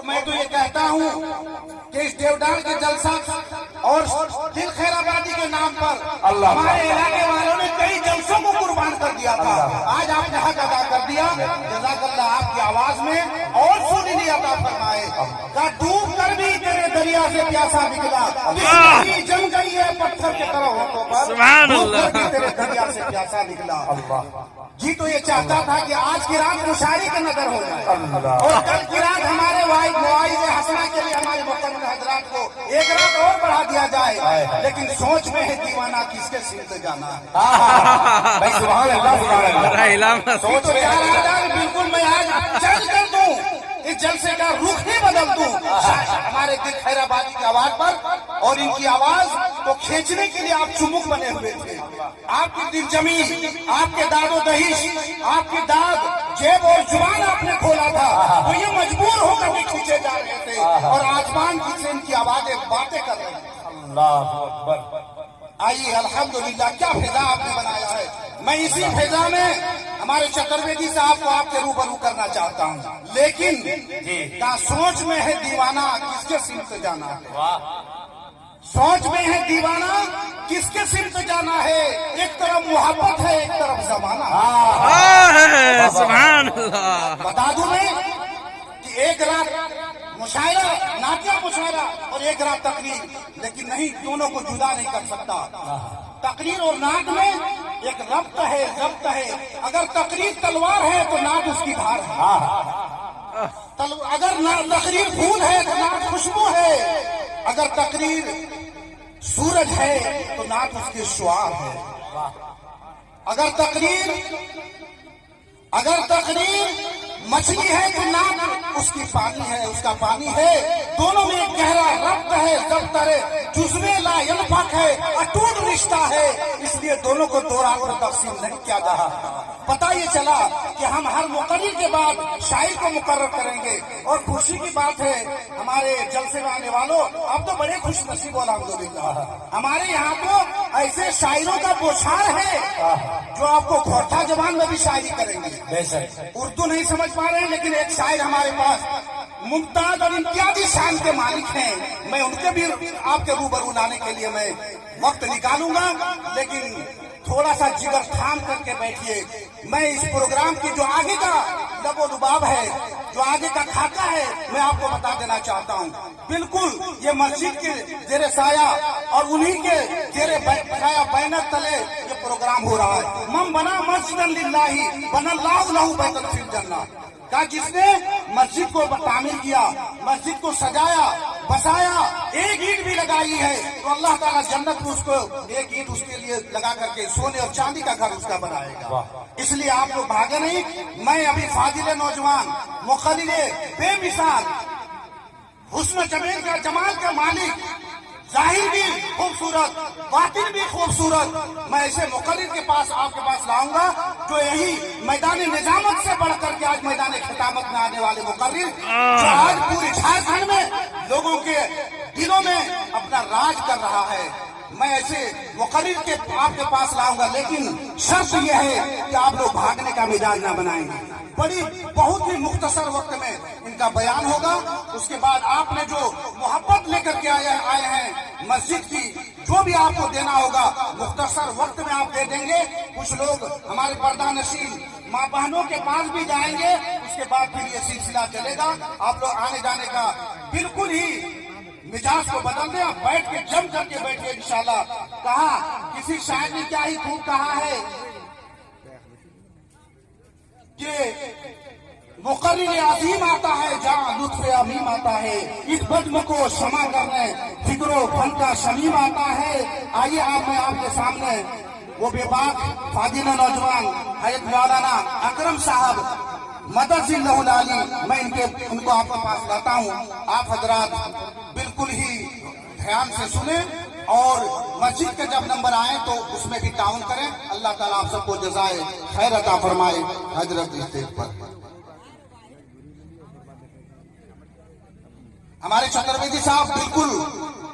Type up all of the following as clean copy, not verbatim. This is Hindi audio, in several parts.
और मैं तो ये कहता हूँ कि इस देवदार के जलसा और दिल खैराबादी के नाम पर हमारे इलाके वालों ने कई जलसों को कुर्बान कर दिया था। आज आपने हक अदा कर दिया। जज़ाकल्लाह आपकी आवाज में और सुनी अता फरमाए का डूब कर भी तेरे दरिया से प्यासा निकला, जम गई है पत्थर के तरह होठों पर, तेरे दरिया से प्यासा निकला। जी तो ये चाहता था कि आज की रात मुशायरे का नजर हो जाए और कल की रात हमारे वाइज हसना के लिए हमारे मुकर्रम हजरात को एक रात और बढ़ा दिया जाए। लेकिन सोच में है दीवाना किसके सिर से जाना है। भाई सुभान अल्लाह, सोच में बिल्कुल मैं आज चल कर दूं, इस जलसे का रुख ही बदल दूं हमारे दिल खैराबादी की आवाज पर। और इनकी आवाज को खींचने के लिए आप चुमुक बने हुए थे। आपकी दिल जमी, आपके दादो दहिश, आपकी दाद जेब और जुबान आपने खोला था, तो ये मजबूर होकर भी खींचे जा रहे थे और आसमान की से इनकी आवाजें बातें कर रही थी। अल्लाह अकबर। आइए अल्हम्दुलिल्लाह, क्या फिजा आपने बनाया है। मैं इसी फिजा में हमारे चतुर्वेदी साहब को आपके रूबरू करना चाहता हूँ। लेकिन क्या सोच में है दीवाना किसके सिर से जाना है। सोच में है दीवाना किसके सिर पे जाना है। एक तरफ मोहब्बत है, एक तरफ जमाना। सुभान अल्लाह। बता दूं मैं कि एक रात मुशायरा, नातिया मुशायरा और एक रात तकरीर, लेकिन नहीं, दोनों को जुदा नहीं कर सकता। तकरीर और नात में एक रब्त है, जब्त है। अगर तकरीर तलवार है तो नात उसकी धार है। अगर तकरीर फूल है तो नात खुशबू है। अगर तकरीर सूरज है तो नात उसके शुआर है। अगर तकरीर मछली है तो नात उसकी पानी है, उसका पानी है। दोनों में एक गहरा रब्त है, जब्त है, जुज़्वे ला यल्फक है, अटूट रिश्ता है। इसलिए दोनों को दो रात में तकसीम नहीं किया जा। पता ये चला कि हम हर मुकर्रिर के बाद शायर को मुकर्रर करेंगे। और खुशी की बात है हमारे जलसे में आने वालों, आप तो बड़े खुश नसीब अल्हम्दुलिल्लाह। हमारे यहाँ तो ऐसे शायरों का बोछार है जो आपको खोटा जबान में भी शायरी करेंगे। उर्दू नहीं समझ पा रहे हैं, लेकिन एक शायर हमारे पास मुमताज और इम्तियाजी शान के मालिक हैं। मैं उनके भी आपके रूबरू लाने के लिए मैं वक्त निकालूंगा, लेकिन थोड़ा सा जिगर थाम करके बैठिए। मैं इस प्रोग्राम की जो आगे का लबो लुबाब है, जो आगे का खाका है, मैं आपको बता देना चाहता हूँ। बिल्कुल ये मस्जिद के जेरे साया और उन्हीं के जेरे साया बैनर तले ये प्रोग्राम हो रहा है। मम बना मस्जिदन लिल्लाही बनल्लाहु लहू बैतन फिल जन्नह। का जिसने मस्जिद को तामीर किया, मस्जिद को सजाया, बसाया, एक ईंट भी लगाई है, तो अल्लाह ताला जन्नत में उसको एक ईंट उसके लिए लगा करके सोने और चांदी का घर उसका बनाएगा। इसलिए आप लोग भागे नहीं। मैं अभी फाजिल नौजवान, मुखलिले बेमिसाल, हुस्न जमाल का मालिक, जाहिर भी खूबसूरत, बातिन भी खूबसूरत, मैं ऐसे मुकर्रिर के पास आपके पास लाऊंगा जो यही मैदान निजामत से बढ़कर के आज मैदान खितामत में आने वाले मुकर्रिर, जो आज पूरे झारखंड में लोगों के दिलों में अपना राज कर रहा है। मैं ऐसे मुकर्रिर के आपके पास लाऊंगा, लेकिन शर्त यह है कि आप लोग भागने का मिजाज न बनाएंगे। बहुत ही मुख्तसर वक्त में इनका बयान होगा। उसके बाद आपने जो मोहब्बत लेकर के आए हैं मस्जिद की, जो भी आपको देना होगा मुख्तसर वक्त में आप दे देंगे। कुछ लोग हमारे पर्दा नशीन माँ बहनों के पास भी जाएंगे, उसके बाद फिर ये सिलसिला चलेगा। आप लोग आने जाने का बिल्कुल ही मिजाज को बदल दें, बैठ के जम करके बैठिए इंशाल्लाह। कहा किसी शायर ने क्या ही खूब कहा है कि मुकर्रिर अजीम आता है जहाँ लुत्फ़ अमीम आता है, इस बज्म को क्षमा करने फिक्रो फन का शमीम आता है। आइए मैं आपके सामने वो बेबाक फाजिल नौजवान हयत मौलाना अकरम साहब मदरसिल्लाहुल आली, मैं उनको आपके पास लाता हूँ। आप हजरात बिल्कुल ही ध्यान से सुने और मस्जिद के जब नंबर आए तो उसमें भी ताउन करें। अल्लाह ताला आप सबको जज़ाए खैर अता फरमाए। हजरत स्टेज पर हमारे चतुर्वेदी साहब बिल्कुल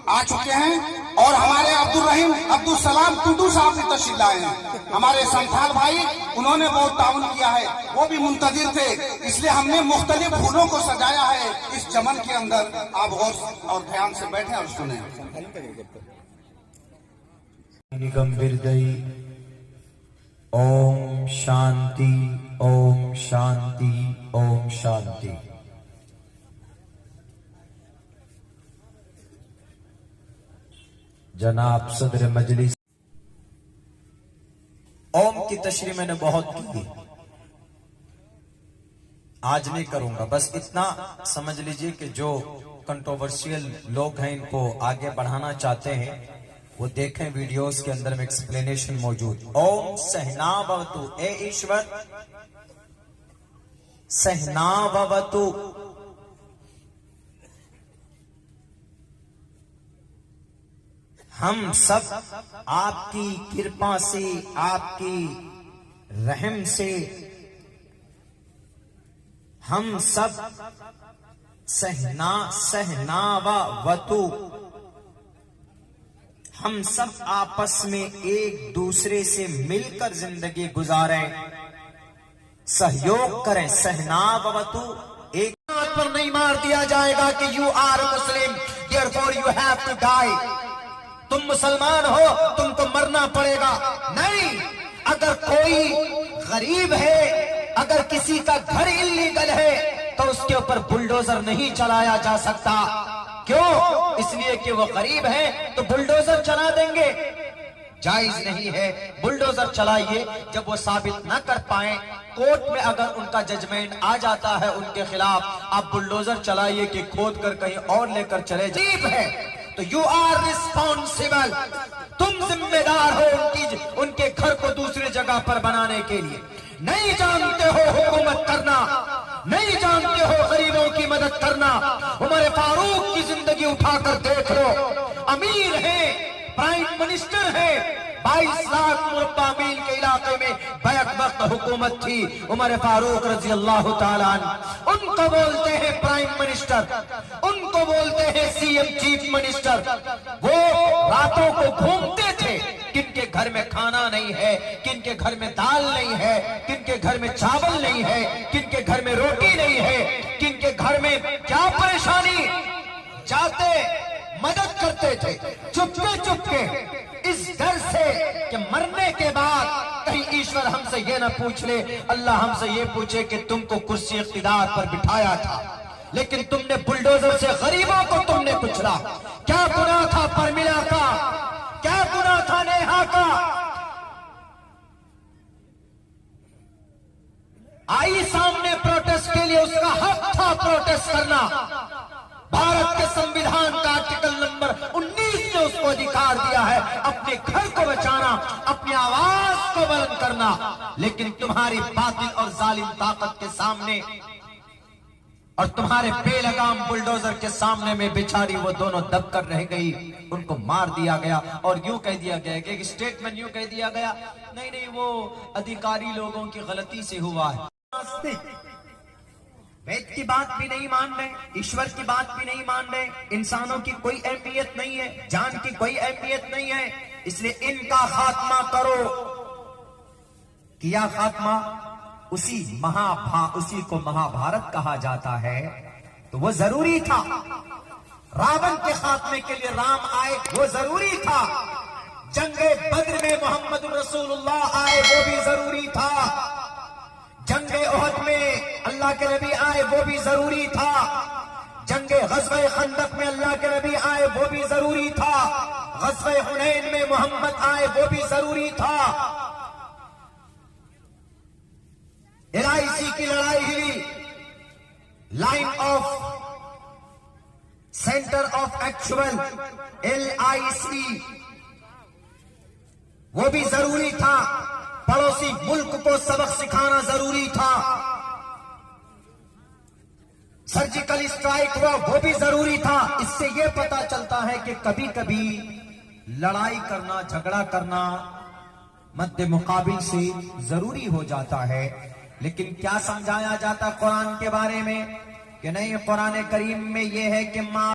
आ चुके हैं और हमारे अब्दुल रहीम अब्दुल सलाम टुडू साहब भी तशरीफ लाए हैं। हमारे संथाल भाई, उन्होंने बहुत ताउन किया है, वो भी मुंतजिर थे, इसलिए हमने मुख्तलिफ फूलों को सजाया है इस चमन के अंदर। आप गौर और ध्यान से बैठे और सुने। गंभीरदयी ओम शांति, ओम शांति, ओम शांति। जनाब सदर मजलिस, ओम की तशरीह मैंने बहुत की, आज नहीं करूंगा। बस इतना समझ लीजिए कि जो कंट्रोवर्शियल लोग हैं, इनको आगे बढ़ाना चाहते हैं, वो देखें वीडियोस के अंदर में एक्सप्लेनेशन मौजूद। ओम सहना भवतु, ए ईश्वर सहना भवतु। हम सब आपकी कृपा से, आपकी रहम से, हम सब सहनावतु, हम सब आपस में एक दूसरे से मिलकर जिंदगी गुजारें, सहयोग करें। सहनावतु, एक बात पर नहीं मार दिया जाएगा कि you are Muslim therefore you have to die. तुम मुसलमान हो, तुमको मरना पड़ेगा। नहीं, अगर कोई गरीब है, अगर किसी का घर इल्लीगल है, तो उसके ऊपर बुलडोजर नहीं चलाया जा सकता। क्यों? इसलिए कि वो गरीब है तो बुलडोजर चला देंगे, जायज नहीं है। बुलडोजर चलाइए जब वो साबित न कर पाए, कोर्ट में अगर उनका जजमेंट आ जाता है उनके खिलाफ, आप बुलडोजर चलाइए कि खोद कर कहीं और लेकर चले। गरीब है तो यू आर रिस्पॉन्सिबल, तुम जिम्मेदार हो उनके घर को दूसरी जगह पर बनाने के लिए। नहीं जानते हो हुकूमत करना, नहीं जानते हो गरीबों की मदद करना। उमर फारूक की जिंदगी उठाकर देख लो, अमीर है, प्राइम मिनिस्टर है, 22 लाख मुरब्बा मील के इलाके में बैक वक्त हुकूमत थी उमर फारूक रजी अल्लाह ताला अन्हु। उनको बोलते हैं प्राइम मिनिस्टर, उनको बोलते हैं सीएम चीफ मिनिस्टर। वो रातों को घूमते थे, किनके घर में खाना नहीं है, किनके घर में दाल नहीं है, किनके घर में चावल नहीं है, किनके घर में रोटी नहीं है, किनके घर में क्या परेशानी, जाते मदद करते थे चुपके चुपके, इस डर से कि मरने के बाद कहीं ईश्वर हमसे ये ना पूछ ले, अल्लाह हमसे ये पूछे कि तुमको कुर्सी इख्तिदार पर बिठाया था लेकिन तुमने बुलडोजर से गरीबों को तुमने कुचला। क्या गुनाह था परमिला का, क्या गुनाह था नेहा का? आई सामने प्रोटेस्ट के लिए, उसका हक था प्रोटेस्ट करना। भारत के संविधान का आर्टिकल नंबर 19 ने उसको अधिकार दिया है अपने घर को बचाना, अपनी आवाज को बुलंद करना। लेकिन तुम्हारी बातिल और जालिम ताकत के सामने और तुम्हारे बेलगाम बुलडोजर के सामने में बेचारी वो दोनों दबकर रह गई, उनको मार दिया गया। और यूं कह दिया गया कि स्टेटमेंट यूं कह दिया गया, नहीं नहीं वो अधिकारी लोगों की गलती से हुआ है। वेद की बात भी नहीं मान रहे, ईश्वर की बात भी नहीं मान रहे, इंसानों की कोई अहमियत नहीं है, जान की कोई अहमियत नहीं है, इसलिए इनका खात्मा करो। किया खात्मा, उसी को महाभारत कहा जाता है, तो वो जरूरी था। रावण के खात्मे के लिए राम आए, वो जरूरी था। जंगे बद्र में मोहम्मद रसूलुल्लाह आए, वो भी जरूरी था। जंगे ओहद में अल्लाह के नबी आए, वो भी जरूरी था। जंगे ग़ज़वे खंदक में अल्लाह के नबी आए, वो भी जरूरी था। ग़ज़वे हुनैन में मोहम्मद आए, वो भी जरूरी था। LIC की लड़ाई हुई, line of centre of actual, LIC, वो भी जरूरी था। पड़ोसी मुल्क को सबक सिखाना जरूरी था। सर्जिकल स्ट्राइक हुआ, वो भी जरूरी था। इससे यह पता चलता है कि कभी कभी लड़ाई करना, झगड़ा करना मद्दे मुकाबिल से जरूरी हो जाता है। लेकिन क्या समझाया जाता कुरान के बारे में कि नहीं, कुरान करीम में यह है कि